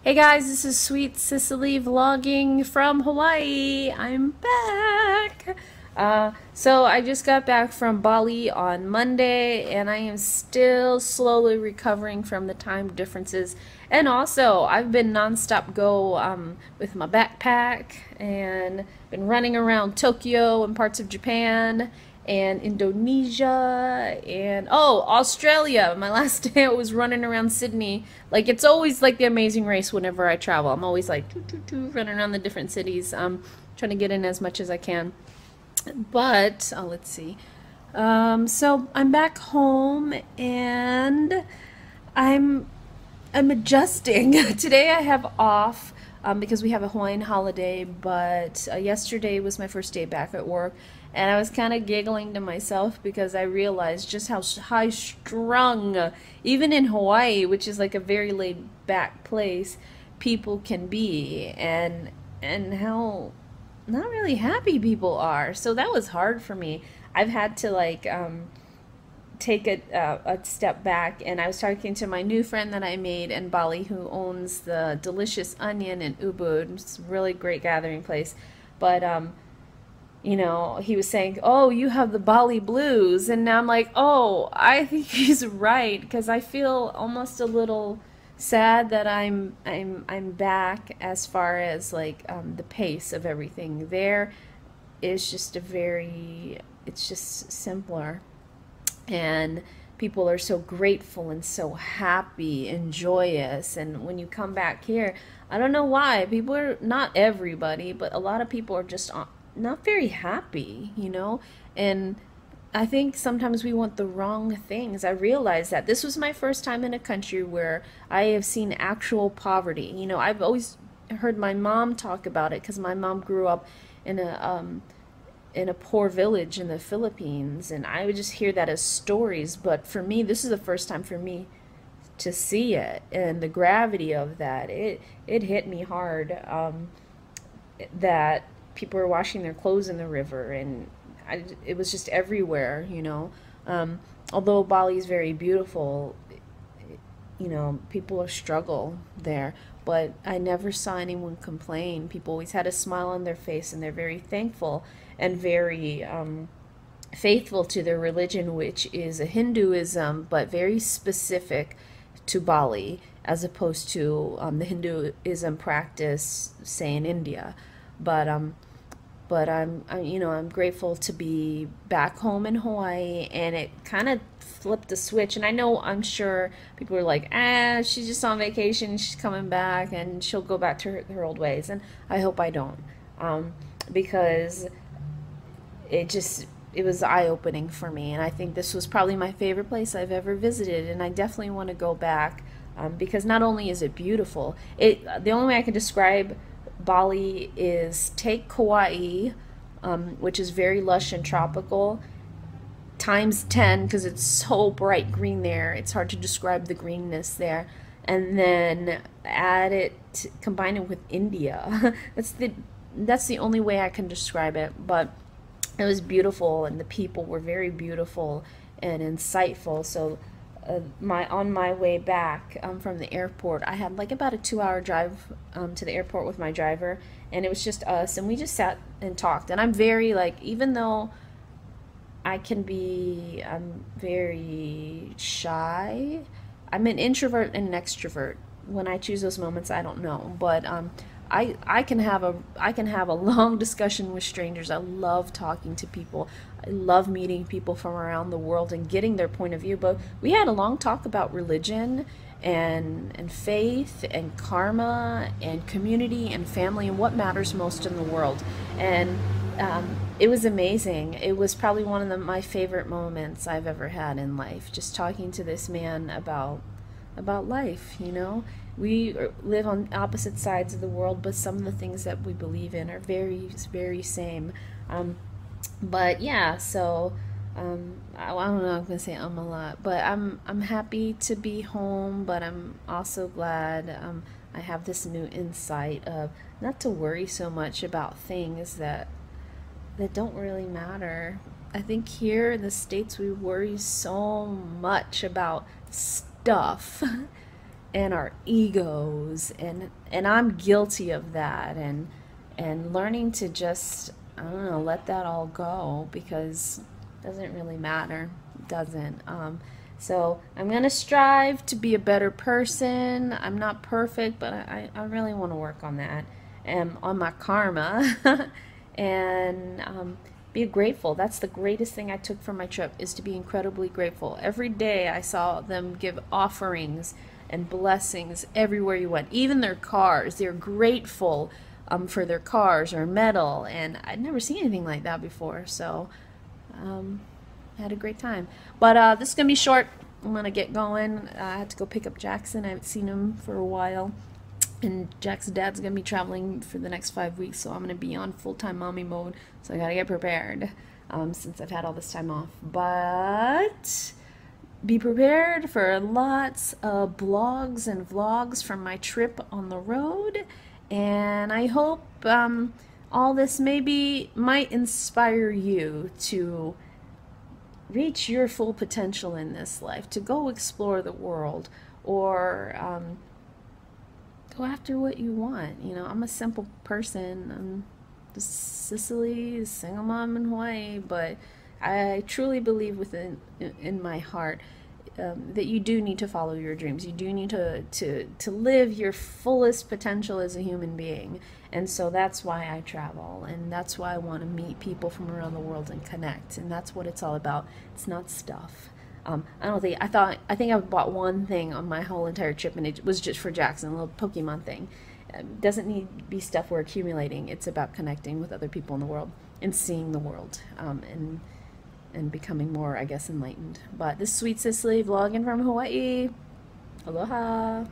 Hey guys, this is Sweet Cicely vlogging from Hawaii. I'm back. So I just got back from Bali on Monday and I am still slowly recovering from the time differences. And also, I've been nonstop go with my backpack and been running around Tokyo and parts of Japan and Indonesia and Australia. My last day I was running around Sydney. Like it's always like the Amazing Race whenever I travel. I'm always like running around the different cities, trying to get in as much as I can. But let's see. So I'm back home and I'm I'm adjusting. Today I have off because we have a Hawaiian holiday, but yesterday was my first day back at work, and I was kind of giggling to myself because I realized just how high strung, even in Hawaii, which is like a very laid back place, people can be, and how not really happy people are. So that was hard for me. I've had to like take a step back, and I was talking to my new friend that I made in Bali who owns the delicious onion in Ubud. It's a really great gathering place. But you know, he was saying, "Oh, you have the Bali blues." And now I'm like, "Oh, I think he's right because I feel almost a little sad that I'm back as far as like the pace of everything. There is just a very it's just simpler, and people are so grateful and so happy and joyous. And when you come back here, I don't know why people are, not everybody, but a lot of people are just not very happy, you know. And I think sometimes we want the wrong things. I realized that this was my first time in a country where I have seen actual poverty. You know, I've always heard my mom talk about it because my mom grew up in a poor village in the Philippines, and I would just hear that as stories. But for me, this is the first time for me to see it, and the gravity of that, it hit me hard. That people were washing their clothes in the river, and it was just everywhere, you know. Although Bali is very beautiful, you know, people are struggle there, but I never saw anyone complain. People always had a smile on their face, and they're very thankful and very faithful to their religion, which is a Hinduism, but very specific to Bali, as opposed to the Hinduism practice, say, in India. But you know, I'm grateful to be back home in Hawaii, and it kind of flipped the switch. And I know, I'm sure people are like, she's just on vacation, she's coming back, and she'll go back to her old ways. And I hope I don't, because it was eye-opening for me, and I think this was probably my favorite place I've ever visited, and I definitely want to go back, because not only is it beautiful, the only way I can describe Bali is take Kauai, which is very lush and tropical, times 10 because it's so bright green there. It's hard to describe the greenness there. And then combine it with India. That's the only way I can describe it. But it was beautiful, and the people were very beautiful and insightful. So on my way back from the airport, I had like about a 2-hour drive to the airport with my driver, and it was just us, and we just sat and talked. And I'm very like, even though I'm very shy, I'm an introvert and an extrovert. When I choose those moments, I don't know, but I can have a long discussion with strangers. I love talking to people. I love meeting people from around the world and getting their point of view. But we had a long talk about religion and faith and karma and community and family and what matters most in the world. And it was amazing. It was probably one of my favorite moments I've ever had in life, just talking to this man about life, you know. We live on opposite sides of the world, but some of the things that we believe in are very, very same. But yeah, so I don't know, I'm gonna say a lot, but I'm happy to be home, but I'm also glad I have this new insight of not to worry so much about things that don't really matter. I think here in the States we worry so much about stuff and our egos, and I'm guilty of that, and learning to just, I don't know, let that all go, because it doesn't really matter. It doesn't. So I'm gonna strive to be a better person. I'm not perfect, but I really want to work on that and on my karma. And be grateful. That's the greatest thing I took from my trip, is to be incredibly grateful. Every day I saw them give offerings and blessings everywhere you went. Even their cars, they're grateful for their cars or metal, and I'd never seen anything like that before. So I had a great time. But this is gonna be short. I'm gonna get going. I had to go pick up Jackson. I haven't seen him for a while. And Jack's dad's gonna be traveling for the next 5 weeks, so I'm gonna be on full-time mommy mode. So I gotta get prepared since I've had all this time off. But be prepared for lots of blogs and vlogs from my trip on the road. And I hope all this might inspire you to reach your full potential in this life, to go explore the world, or go after what you want. You know, I'm a simple person. I'm just Sicily, single mom in Hawaii, but I truly believe in my heart that you do need to follow your dreams. You do need to live your fullest potential as a human being. And so that's why I travel, and that's why I want to meet people from around the world and connect. And that's what it's all about. It's not stuff. I think I bought one thing on my whole entire trip, and it was just for Jackson, a little Pokemon thing. It doesn't need to be stuff we're accumulating. It's about connecting with other people in the world and seeing the world, and becoming more, I guess, enlightened. But this is Sweet Cicely vlogging from Hawaii. Aloha.